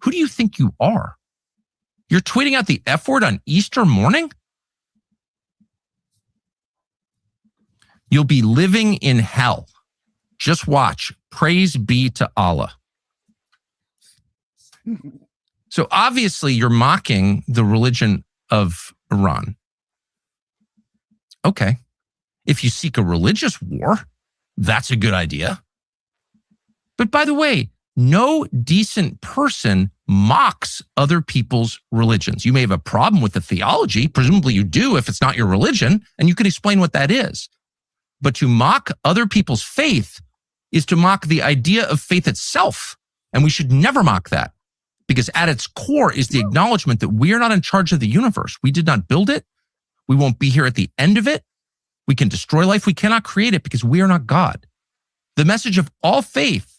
Who do you think you are? You're tweeting out the F word on Easter morning? You'll be living in hell. Just watch. Praise be to Allah. So obviously you're mocking the religion of Iran. Okay. If you seek a religious war, that's a good idea. But by the way, no decent person mocks other people's religions. You may have a problem with the theology. Presumably you do if it's not your religion, and you can explain what that is. But to mock other people's faith is to mock the idea of faith itself. And we should never mock that, because at its core is the acknowledgement that we are not in charge of the universe. We did not build it. We won't be here at the end of it. We can destroy life. We cannot create it because we are not God. The message of all faith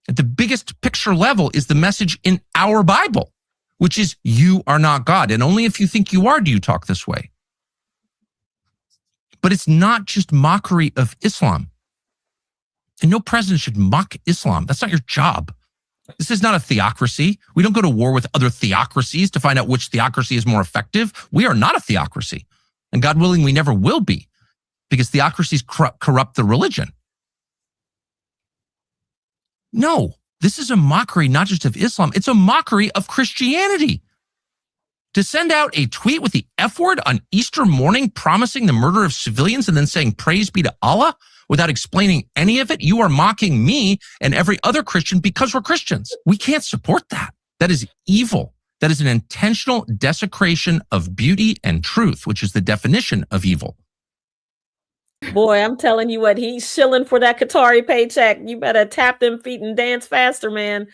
at the biggest picture level is the message in our Bible, which is you are not God. And only if you think you are do you talk this way. But it's not just mockery of Islam. And no president should mock Islam. That's not your job. This is not a theocracy. We don't go to war with other theocracies to find out which theocracy is more effective. We are not a theocracy. And God willing, we never will be, because theocracies corrupt the religion. No, this is a mockery not just of Islam. It's a mockery of Christianity. To send out a tweet with the F word on Easter morning promising the murder of civilians and then saying praise be to Allah without explaining any of it, you are mocking me and every other Christian because we're Christians. We can't support that. That is evil. That is an intentional desecration of beauty and truth, which is the definition of evil. Boy, I'm telling you what, he's shilling for that Qatari paycheck. You better tap them feet and dance faster, man.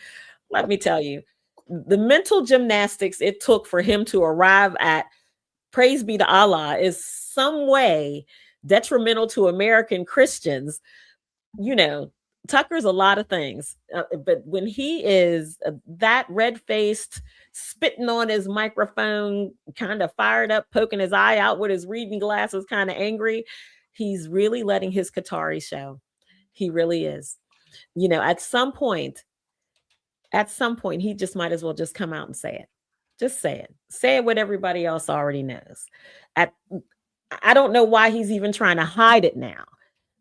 Let me tell you, the mental gymnastics it took for him to arrive at praise be to Allah is some way detrimental to American Christians. You know, Tucker's a lot of things, but when he is that red-faced, spitting on his microphone, kind of fired up, poking his eye out with his reading glasses, kind of angry, he's really letting his Qatari show. He really is. You know, at some point, he just might as well just come out and say it. Just say it. Say it what everybody else already knows. I don't know why he's even trying to hide it now.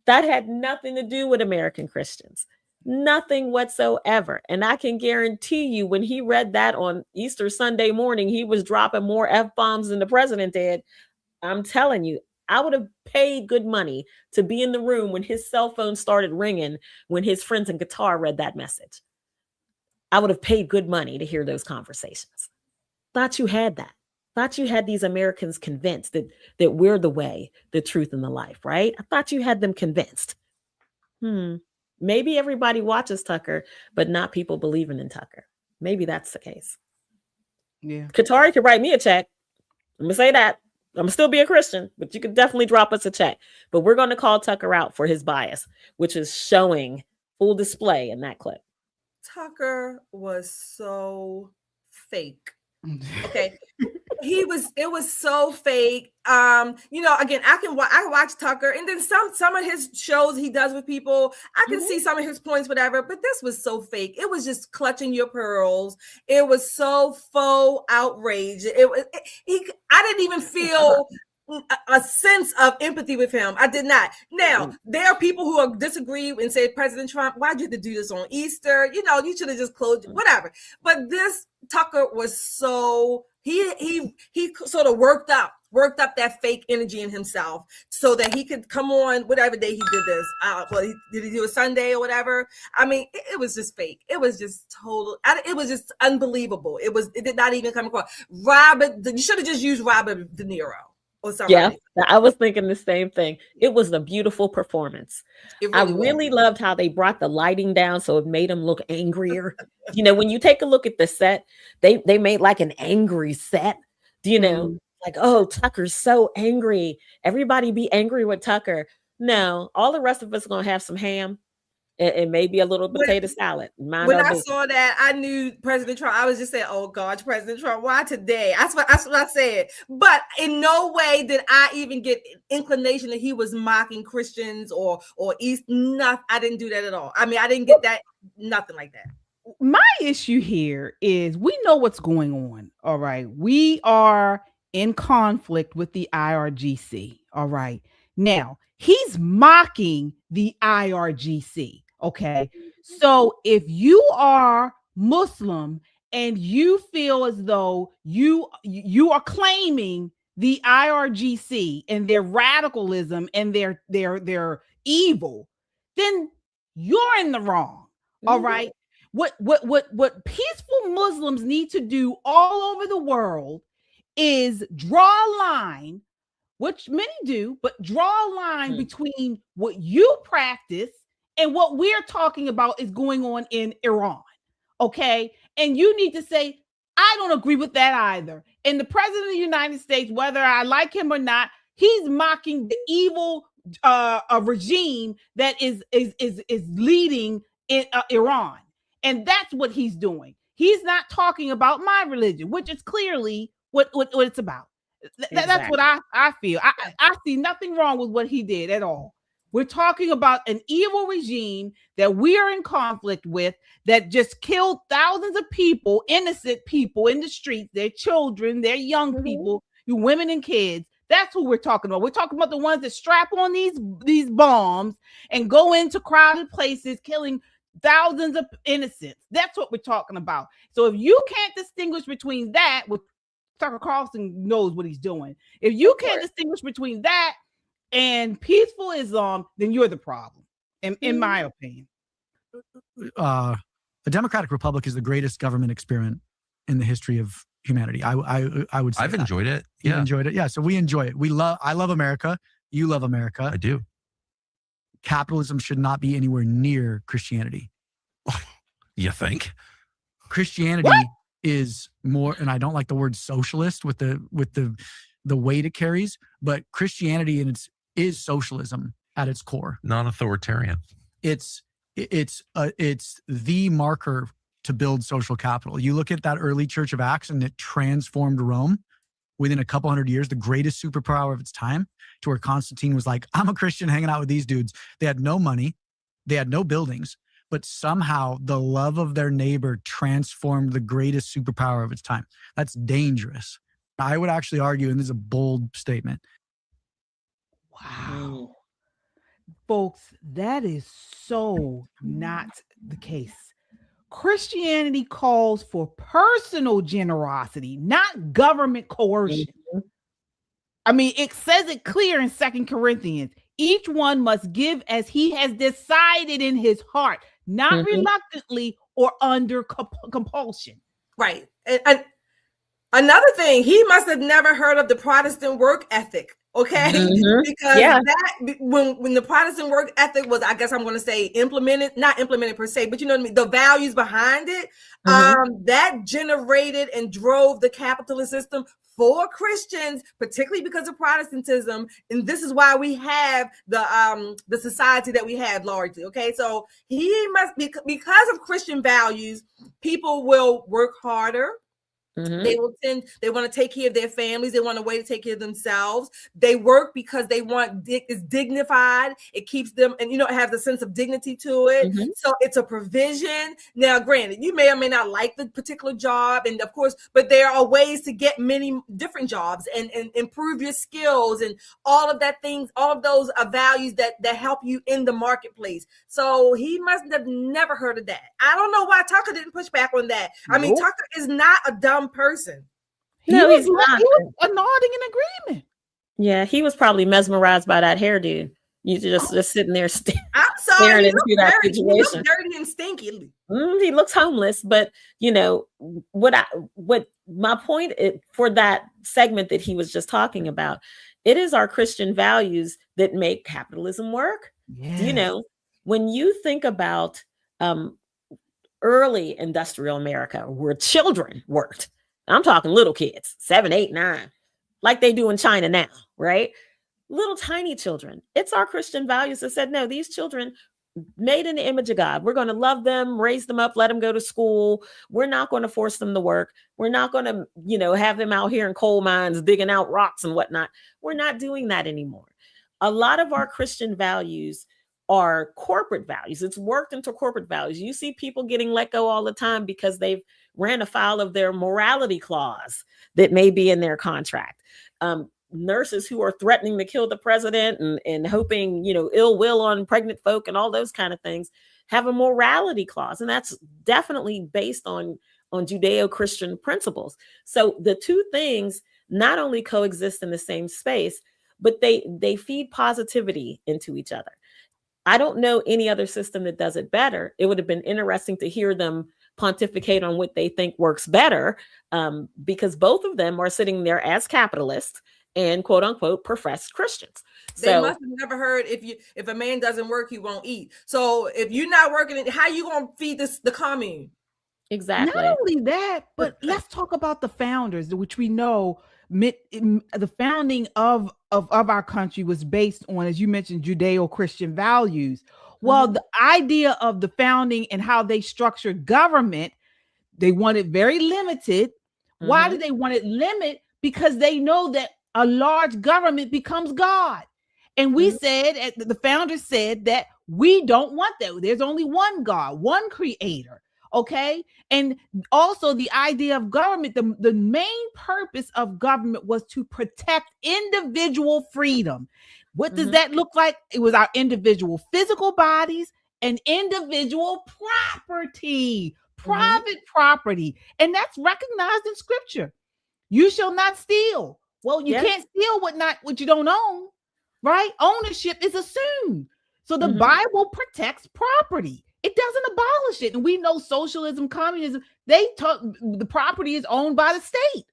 That had nothing to do with American Christians. Nothing whatsoever. And I can guarantee you when he read that on Easter Sunday morning, he was dropping more F-bombs than the president did. I'm telling you, I would have paid good money to be in the room when his cell phone started ringing when his friends in Qatar read that message. I would have paid good money to hear those conversations. Thought you had that. Thought you had these Americans convinced that we're the way, the truth, and the life, right? I thought you had them convinced. Maybe everybody watches Tucker, but not people believing in Tucker. Maybe that's the case. Yeah. Qatari could write me a check. I'm going to say that. I'm going to still be a Christian, but you could definitely drop us a check. But we're going to call Tucker out for his bias, which is showing full display in that clip. Tucker was so fake. Okay. It was so fake. You know, again, I watch Tucker, and then some of his shows he does with people, I can see some of his points, whatever, but this was so fake. It was just clutching your pearls. It was so faux outrage. I didn't even feel a sense of empathy with him. I did not. Now, there are people who disagree and say, President Trump, why'd you have to do this on Easter? You know, you should have just closed, whatever. But this Tucker was so, he sort of worked up that fake energy in himself so that he could come on whatever day he did this. Did he do a Sunday or whatever? I mean, it was just fake. It was just total. It was just unbelievable. It did not even come across. You should have just used Robert De Niro. Yeah, I was thinking the same thing. It was a beautiful performance. I really loved how they brought the lighting down so it made him look angrier. You know, when you take a look at the set, they made like an angry set. Do you know? Like, oh, Tucker's so angry. Everybody be angry with Tucker. No, all the rest of us are going to have some ham and maybe a little potato salad. When I saw that, I knew President Trump. I was just saying, oh God, President Trump, why today? That's what I said. But in no way did I even get inclination that he was mocking Christians or East. Nothing. I didn't do that at all. I mean, I didn't get that. Nothing like that. my issue here is we know what's going on. All right. We are in conflict with the IRGC. All right. Now, he's mocking the IRGC. Okay. So if you are Muslim and you feel as though you are claiming the IRGC and their radicalism and their evil, then you're in the wrong. All right. What peaceful Muslims need to do all over the world is draw a line, which many do, but draw a line between what you practice and what we're talking about is going on in Iran. Okay. And you need to say, I don't agree with that either. And the president of the United States, whether I like him or not, he's mocking the evil a regime that is leading in Iran. And that's what he's doing. He's not talking about my religion, which is clearly what it's about. That's what I feel. I see nothing wrong with what he did at all. We're talking about an evil regime that we are in conflict with that just killed thousands of people, innocent people in the streets, their children, their young people, women and kids. That's who we're talking about. We're talking about the ones that strap on these bombs and go into crowded places, killing thousands of innocents. That's what we're talking about. So if you can't distinguish between that, with Tucker Carlson knows what he's doing. If you can't distinguish between that and peaceful Islam, then you're the problem, in my opinion. The Democratic Republic is the greatest government experiment in the history of humanity. I would say I've enjoyed it. Yeah. You've enjoyed it. Yeah. So we enjoy it. I love America. You love America. I do. Capitalism should not be anywhere near Christianity. You think? Christianity is more, and I don't like the word socialist with the weight it carries, but Christianity is socialism at its core. Non-authoritarian. It's the marker to build social capital. You look at that early Church of Acts and it transformed Rome within a couple hundred years, the greatest superpower of its time, to where Constantine was like, I'm a Christian hanging out with these dudes. They had no money. They had no buildings, but somehow the love of their neighbor transformed the greatest superpower of its time. That's dangerous. I would actually argue, and this is a bold statement. Wow. Folks, that is so not the case. Christianity calls for personal generosity, not government coercion. I mean, it says it clear in 2 Corinthians. Each one must give as he has decided in his heart, not reluctantly or under compulsion. Right. And another thing, he must have never heard of the Protestant work ethic. Okay, because that when the Protestant work ethic was, I guess I'm going to say not implemented per se, but you know what I mean, the values behind it, that generated and drove the capitalist system for Christians, particularly because of Protestantism, and this is why we have the society that we have largely. Okay, so he must be, because of Christian values, people will work harder. They want to take care of their families. They want a way to take care of themselves. They work because they want it's dignified. It keeps them, and it has a sense of dignity to it. So it's a provision. Now, granted, you may or may not like the particular job, and of course, but there are ways to get many different jobs and improve your skills and all of that things, all of those values that help you in the marketplace. So he must have never heard of that. I don't know why Tucker didn't push back on that. I mean, Tucker is not a dumb person. No, he's not. He was nodding in agreement. Yeah, he was probably mesmerized by that hairdo. You just sitting there I'm sorry, into that situation. He looks dirty and stinky. He looks homeless, but what my point for that segment that he was just talking about, it is our Christian values that make capitalism work. Yes. When you think about early industrial America, where children worked, I'm talking little kids, 7, 8, 9, like they do in China now, right? Little tiny children. It's our Christian values that said, no, these children made in the image of God. We're going to love them, raise them up, let them go to school. We're not going to force them to work. We're not going to, have them out here in coal mines, digging out rocks and whatnot. We're not doing that anymore. A lot of our Christian values are corporate values. It's worked into corporate values. You see people getting let go all the time because they've ran afoul of their morality clause that may be in their contract. Nurses who are threatening to kill the president and hoping, ill will on pregnant folk and all those kind of things have a morality clause. And that's definitely based on Judeo-Christian principles. So the two things not only coexist in the same space, but they feed positivity into each other. I don't know any other system that does it better. It would have been interesting to hear them pontificate on what they think works better, because both of them are sitting there as capitalists and quote unquote professed Christians. They must have never heard if a man doesn't work, he won't eat. So if you're not working, how you gonna feed the commune? Exactly. Not only that, but let's talk about the founders, which we know the founding of our country was based on, as you mentioned, Judeo-Christian values. Well, the idea of the founding and how they structured government, they want it very limited. Why do they want it limited? Because they know that a large government becomes God. And we said, the founders said that we don't want that. There's only one God, one creator. Okay. And also the idea of government, the main purpose of government was to protect individual freedom. What does that look like? It was our individual physical bodies and individual property, private property. And that's recognized in scripture. You shall not steal. Well, you can't steal what you don't own, right? Ownership is assumed. So the Bible protects property. It doesn't abolish it. And we know socialism, communism, the property is owned by the state.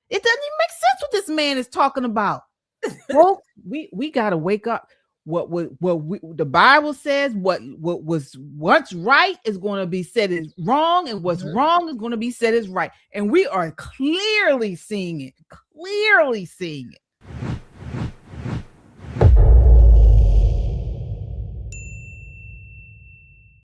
It doesn't even make sense what this man is talking about. Well, we got to wake up. The Bible says what was what's right is going to be said is wrong, and what's wrong is going to be said is right. And we are clearly seeing it.